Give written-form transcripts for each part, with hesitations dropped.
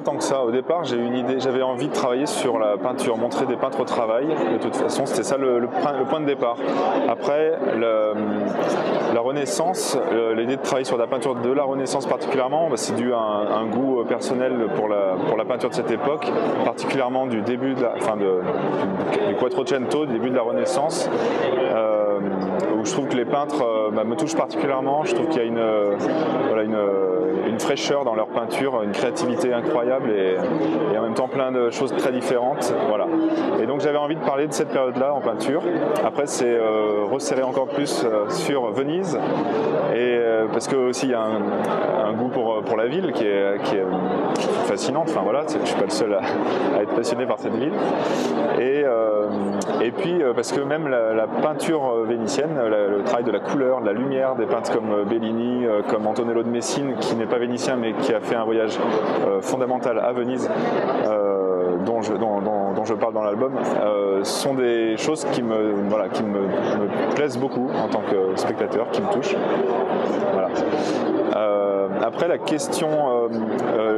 tant que ça. Au départ, j'ai une idée, j'avais envie de travailler sur la peinture, montrer des peintres au travail. De toute façon, c'était ça le point de départ. Après, la Renaissance, l'idée de travailler sur la peinture de la Renaissance particulièrement, c'est dû à un goût personnel pour la peinture de cette époque, particulièrement du début de du Quattrocento, du début de la Renaissance, où je trouve que les peintres me touchent particulièrement. Je trouve qu'il y a une fraîcheur dans leur peinture, une créativité incroyable et en même temps plein de choses très différentes. Voilà. Et donc j'avais envie de parler de cette période-là en peinture. Après, c'est resserrer encore plus sur Venise, et parce que aussi il y a un goût pour la ville qui est fascinante. Enfin voilà, je suis pas le seul à être passionné par cette ville. Et puis parce que même la peinture vénitienne, le travail de la couleur, de la lumière, des peintres comme Bellini, comme Antonello de Messine, qui n'est pas vénitien mais qui a fait un voyage fondamental à Venise, dont je parle dans l'album, sont des choses qui me plaisent beaucoup en tant que spectateur, qui me touchent. Voilà. Après, la question,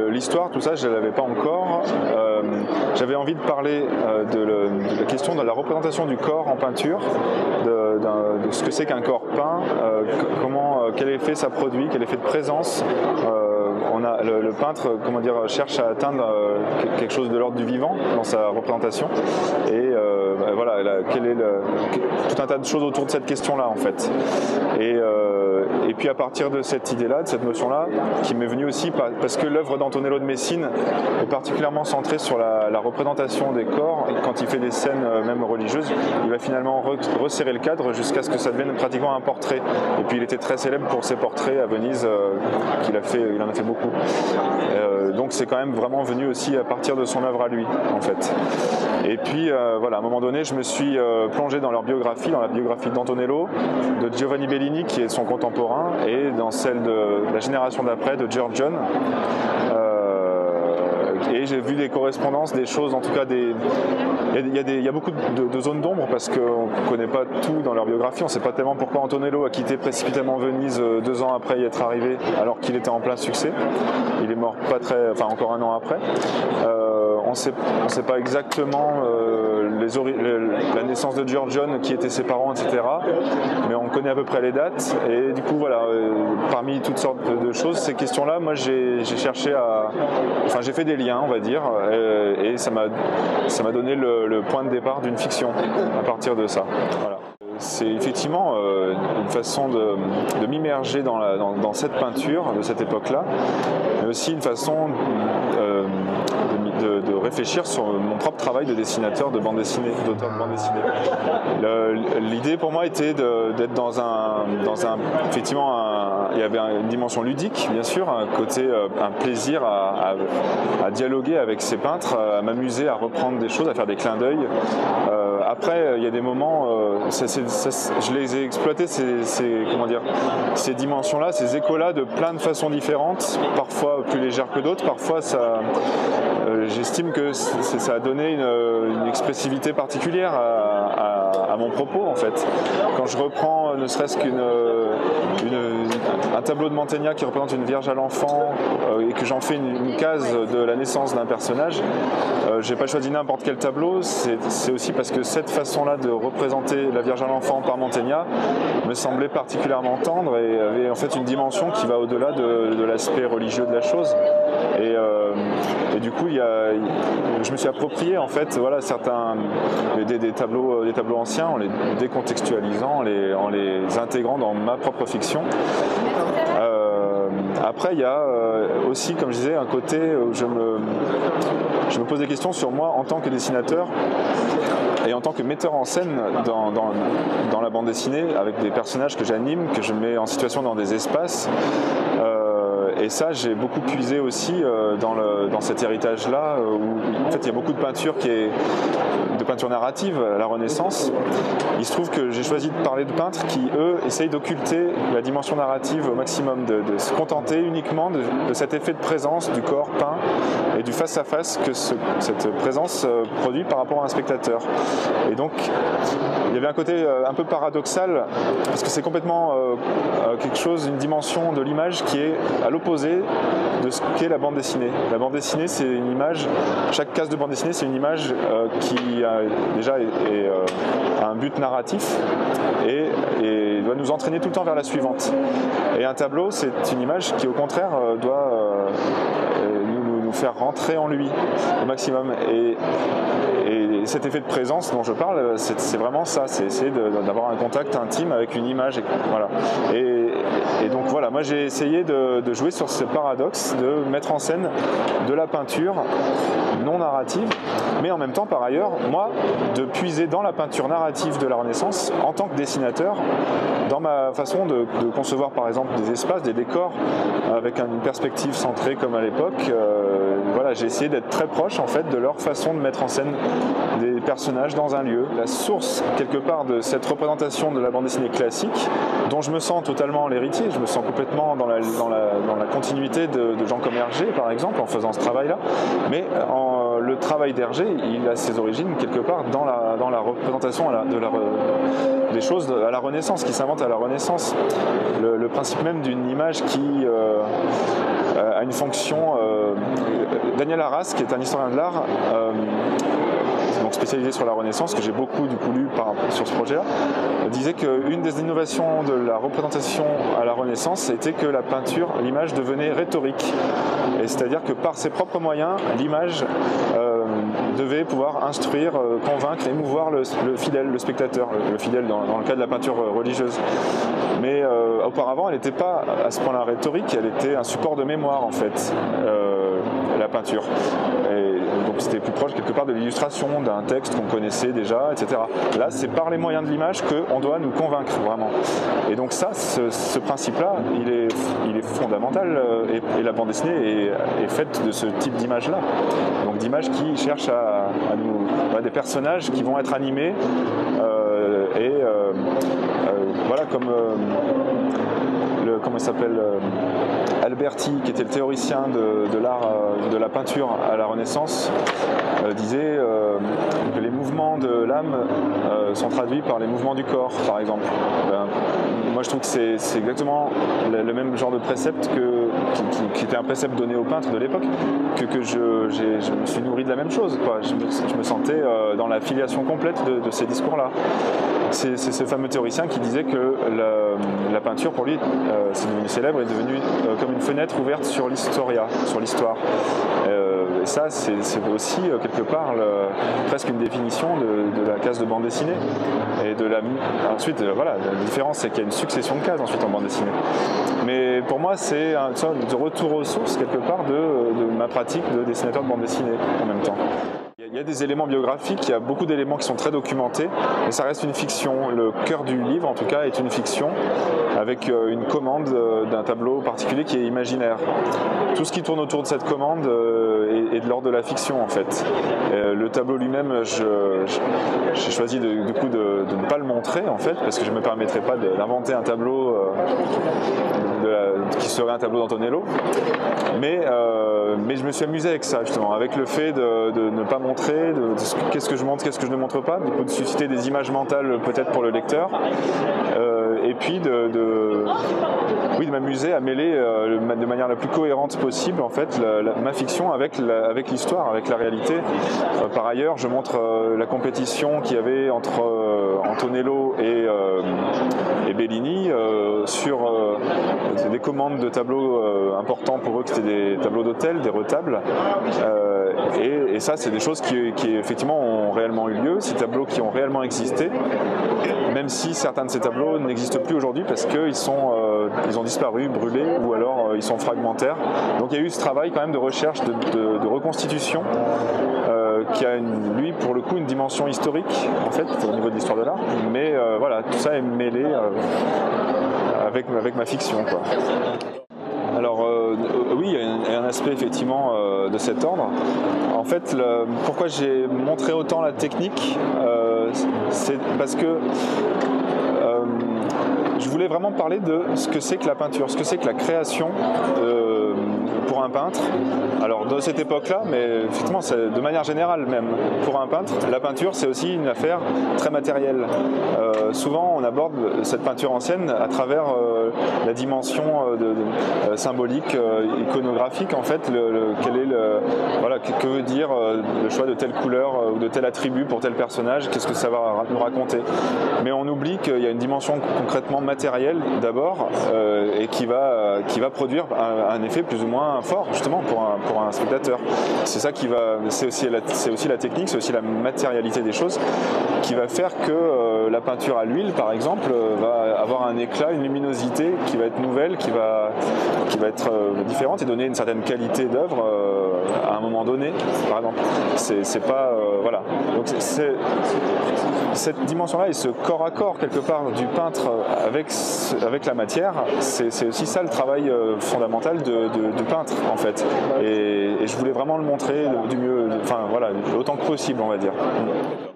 l'histoire, tout ça, je ne l'avais pas encore. J'avais envie de parler de la question de la représentation du corps en peinture, de ce que c'est qu'un corps peint, quel effet ça produit, quel effet de présence. Le peintre, cherche à atteindre quelque chose de l'ordre du vivant dans sa représentation, et voilà, quel est tout un tas de choses autour de cette question-là en fait. Et puis à partir de cette idée-là, de cette notion-là, qui m'est venue aussi parce que l'œuvre d'Antonello de Messine est particulièrement centrée sur la représentation des corps. Et quand il fait des scènes même religieuses, il va finalement resserrer le cadre jusqu'à ce que ça devienne pratiquement un portrait. Et puis il était très célèbre pour ses portraits à Venise, il en a fait beaucoup. Donc c'est quand même vraiment venu aussi à partir de son œuvre à lui en fait. Et puis voilà, à un moment donné, je me suis plongé dans leur biographie, dans la biographie d'Antonello, de Giovanni Bellini qui est son contemporain, et dans celle de la génération d'après de Giorgione. Et j'ai vu des correspondances, des choses, en tout cas il y a beaucoup de zones d'ombre parce qu'on ne connaît pas tout dans leur biographie. On ne sait pas tellement pourquoi Antonello a quitté précipitamment Venise 2 ans après y être arrivé, alors qu'il était en plein succès. Il est mort encore 1 an après. On ne sait pas exactement la naissance de Giorgione, qui étaient ses parents, etc. Mais on connaît à peu près les dates. Et du coup, voilà, parmi toutes sortes de choses, ces questions-là, moi j'ai cherché j'ai fait des liens, on va dire, et ça m'a donné le point de départ d'une fiction à partir de ça. Voilà. C'est effectivement une façon de m'immerger dans cette peinture de cette époque-là, mais aussi une façon de réfléchir sur mon propre travail de dessinateur de bande dessinée, d'auteur de bande dessinée. L'idée pour moi était d'être dans un effectivement, il y avait une dimension ludique, bien sûr, un plaisir à dialoguer avec ces peintres, à m'amuser, à reprendre des choses, à faire des clins d'œil. Après, il y a des moments, je les ai exploités, ces dimensions-là, ces échos-là, de plein de façons différentes, parfois plus légères que d'autres, parfois j'estime que ça a donné une expressivité particulière à mon propos en fait. Quand je reprends ne serait-ce un tableau de Mantegna qui représente une Vierge à l'enfant et que j'en fais une case de la naissance d'un personnage, j'ai pas choisi n'importe quel tableau, c'est aussi parce que cette façon-là de représenter la Vierge à l'enfant par Mantegna me semblait particulièrement tendre et avait en fait une dimension qui va au-delà de l'aspect religieux de la chose. Et du coup, je me suis approprié en fait, voilà, des tableaux anciens, en les décontextualisant, en les intégrant dans ma propre fiction. Après, il y a aussi, comme je disais, un côté où je me pose des questions sur moi en tant que dessinateur et en tant que metteur en scène dans la bande dessinée, avec des personnages que j'anime, que je mets en situation dans des espaces. Et ça, j'ai beaucoup puisé aussi dans cet héritage-là, où en fait il y a beaucoup de peinture de peinture narrative à la Renaissance. Il se trouve que j'ai choisi de parler de peintres qui, eux, essayent d'occulter la dimension narrative au maximum, de se contenter uniquement de cet effet de présence du corps peint et du face-à-face que cette présence produit par rapport à un spectateur. Et donc, il y avait un côté un peu paradoxal, parce que c'est complètement quelque chose, une dimension de l'image qui est à l'opposé l'opposé de ce qu'est la bande dessinée. La bande dessinée, c'est une image, chaque case de bande dessinée, c'est une image qui déjà a un but narratif et doit nous entraîner tout le temps vers la suivante. Et un tableau, c'est une image qui, au contraire, doit nous faire rentrer en lui au maximum. Et cet effet de présence dont je parle, c'est vraiment ça, c'est essayer d'avoir un contact intime avec une image. Voilà. Et donc voilà, moi j'ai essayé de jouer sur ce paradoxe, de mettre en scène de la peinture non narrative, mais en même temps, par ailleurs, moi, de puiser dans la peinture narrative de la Renaissance en tant que dessinateur, dans ma façon de concevoir par exemple des espaces, des décors, avec une perspective centrée comme à l'époque. Voilà, j'ai essayé d'être très proche en fait de leur façon de mettre en scène des personnages dans un lieu. La source quelque part de cette représentation de la bande dessinée classique, dont je me sens totalement l'héritier, je me sens complètement dans la continuité de gens comme Hergé par exemple en faisant ce travail-là, mais le travail d'Hergé, il a ses origines quelque part dans la représentation des choses à la Renaissance, qui s'invente à la Renaissance. Le principe même d'une image qui a une fonction... Daniel Arras, qui est un historien de l'art, donc spécialisé sur la Renaissance, que j'ai beaucoup du coup lu sur ce projet-là, disait qu'une des innovations de la représentation à la Renaissance, c'était que la peinture, l'image devenait rhétorique. Et c'est-à-dire que par ses propres moyens, l'image devait pouvoir instruire, convaincre, émouvoir le fidèle, le spectateur, le fidèle dans le cas de la peinture religieuse. Mais auparavant, elle n'était pas à ce point-là rhétorique, elle était un support de mémoire en fait, la peinture. Et donc c'était plus proche quelque part de l'illustration, d'un texte qu'on connaissait déjà, etc. Là, c'est par les moyens de l'image qu'on doit nous convaincre vraiment. Et donc ça, ce principe-là, il est fondamental et la bande dessinée est faite de ce type d'image-là. Donc d'images qui cherchent à nous... des personnages qui vont être animés voilà, comme... comment il s'appelle Alberti, qui était le théoricien de l'art de la peinture à la Renaissance, disait que les mouvements de l'âme sont traduits par les mouvements du corps, par exemple. Moi, je trouve que c'est exactement le même genre de précepte qui était un précepte donné aux peintres de l'époque, que je me suis nourri de la même chose, quoi. Je me sentais dans la filiation complète de ces discours-là. C'est ce fameux théoricien qui disait que la peinture, pour lui, c'est devenu célèbre, est devenue comme une fenêtre ouverte sur l'historia, sur l'histoire. Et ça, c'est aussi quelque part presque une définition de la case de bande dessinée. Et ensuite, voilà, la différence, c'est qu'il y a une succession de cases ensuite en bande dessinée. Mais pour moi, c'est un sorte de retour aux sources quelque part de ma pratique de dessinateur de bande dessinée en même temps. Il y a des éléments biographiques, il y a beaucoup d'éléments qui sont très documentés, mais ça reste une fiction. Le cœur du livre, en tout cas, est une fiction avec une commande d'un tableau particulier qui est imaginaire. Tout ce qui tourne autour de cette commande est de l'ordre de la fiction, en fait. Le tableau lui-même, j'ai choisi de ne pas le montrer, en fait, parce que je ne me permettrais pas d'inventer un tableau qui serait un tableau d'Antonello. Mais je me suis amusé avec ça, justement, avec le fait de ne pas montrer qu'est-ce que je montre, qu'est-ce que je ne montre pas, du coup de susciter des images mentales peut-être pour le lecteur, et puis de m'amuser à mêler de manière la plus cohérente possible en fait ma fiction avec l'histoire, avec la réalité. Par ailleurs, je montre la compétition qu'il y avait entre Antonello et Bellini sur des commandes de tableaux importants pour eux, qui étaient des tableaux d'hôtel, des retables, et ça c'est des choses qui effectivement ont réellement eu lieu, ces tableaux qui ont réellement existé, même si certains de ces tableaux n'existent plus aujourd'hui parce qu'ils ils ont disparu, brûlés, ou alors ils sont fragmentaires. Donc il y a eu ce travail quand même de recherche, de reconstitution, qui a lui pour le coup une dimension historique en fait au niveau de l'histoire de l'art, mais voilà, tout ça est mêlé avec ma fiction, quoi. Alors oui, il y a un aspect effectivement de cet ordre. En fait, pourquoi j'ai montré autant la technique, c'est parce que je voulais vraiment parler de ce que c'est que la peinture, ce que c'est que la création pour un peintre, alors de cette époque-là, mais effectivement de manière générale même, pour un peintre, la peinture c'est aussi une affaire très matérielle. Souvent on aborde cette peinture ancienne à travers la dimension symbolique, iconographique en fait, quel est voilà, que veut dire le choix de telle couleur ou de tel attribut pour tel personnage, qu'est-ce que ça va nous raconter. Mais on oublie qu'il y a une dimension concrètement matérielle d'abord et qui va produire un effet plus ou moins fort justement pour un spectateur. C'est ça qui va, c'est aussi la technique, c'est aussi la matérialité des choses qui va faire que la peinture à l'huile par exemple va avoir un éclat, une luminosité qui va être nouvelle, qui va être différente et donner une certaine qualité d'œuvre à un moment donné par exemple. C'est pas voilà. Donc cette dimension-là et ce corps à corps quelque part du peintre avec la matière, c'est aussi ça le travail fondamental de peintre en fait. Et je voulais vraiment le montrer du mieux, enfin voilà, autant que possible on va dire.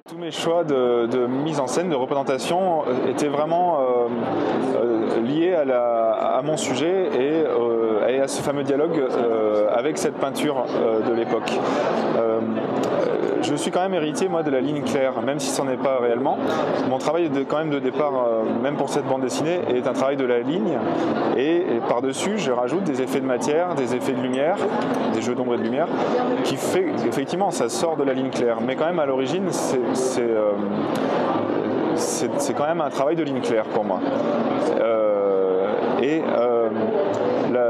Tous mes choix de mise en scène, de représentation étaient vraiment liés à mon sujet et à ce fameux dialogue avec cette peinture de l'époque. Je suis quand même héritier moi de la ligne claire, même si ce n'en est pas réellement. Mon travail quand même de départ, même pour cette bande dessinée, est un travail de la ligne et par-dessus je rajoute des effets de matière, des effets de lumière, des jeux d'ombre et de lumière, qui fait effectivement ça sort de la ligne claire, mais quand même à l'origine c'est quand même un travail de ligne claire pour moi.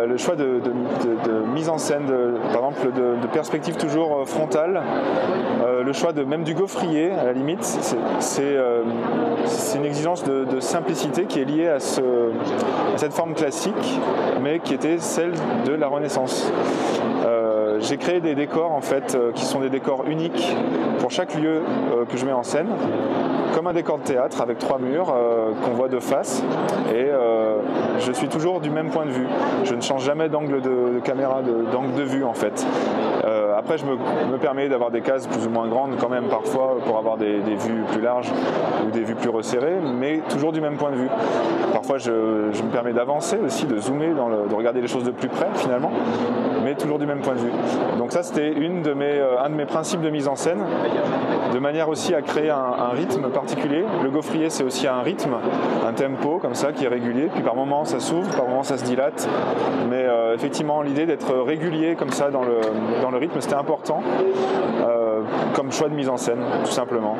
Le choix de mise en scène, par exemple de perspective toujours frontale, le choix même du gaufrier à la limite, c'est une exigence de simplicité qui est liée à cette forme classique, mais qui était celle de la Renaissance. J'ai créé des décors en fait qui sont des décors uniques pour chaque lieu que je mets en scène, comme un décor de théâtre avec 3 murs qu'on voit de face, et je suis toujours du même point de vue. Je ne change jamais d'angle de caméra, d'angle de vue en fait. Après je me permets d'avoir des cases plus ou moins grandes quand même parfois pour avoir des vues plus larges ou des vues plus resserrées, mais toujours du même point de vue. Parfois je me permets d'avancer aussi, de zoomer, de regarder les choses de plus près finalement, mais toujours du même point de vue. Donc ça c'était un de mes principes de mise en scène, de manière aussi à créer un rythme particulier. Le gaufrier c'est aussi un rythme, un tempo comme ça qui est régulier, puis par moments ça s'ouvre, par moments ça se dilate, mais effectivement l'idée d'être régulier comme ça dans le rythme c'était important comme choix de mise en scène tout simplement.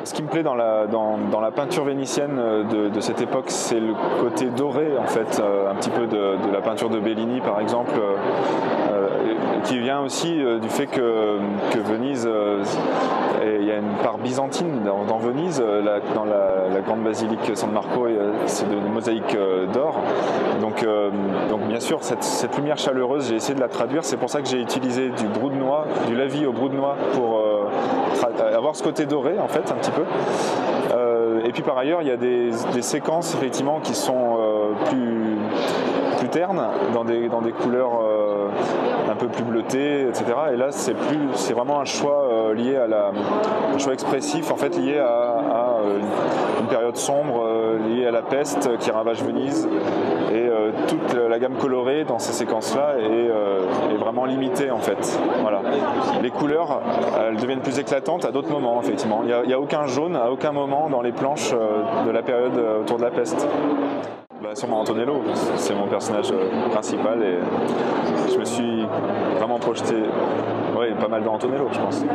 Ce qui me plaît dans la peinture vénitienne de cette époque, c'est le côté doré en fait, un petit peu de la peinture de Bellini par exemple, qui vient aussi du fait que Venise, il y a une part byzantine dans Venise, dans la grande basilique San Marco, c'est de mosaïques d'or. Donc bien sûr cette lumière chaleureuse, j'ai essayé de la traduire, c'est pour ça que j'ai utilisé du brou de noix, du lavis au brou de noix pour avoir ce côté doré en fait un petit peu. Et puis par ailleurs il y a des séquences effectivement qui sont plus ternes, dans des couleurs un peu plus bleutées, etc. Et là c'est vraiment un choix lié un choix expressif en fait, lié à une période sombre, liée à la peste qui ravage Venise, et toute la gamme colorée dans ces séquences-là est vraiment limitée en fait. Voilà. Les couleurs, elles deviennent plus éclatantes à d'autres moments effectivement. Il n'y a aucun jaune à aucun moment dans les planches de la période autour de la peste. Sûrement Antonello, c'est mon personnage principal et je me suis vraiment projeté pas mal dans Antonello je pense.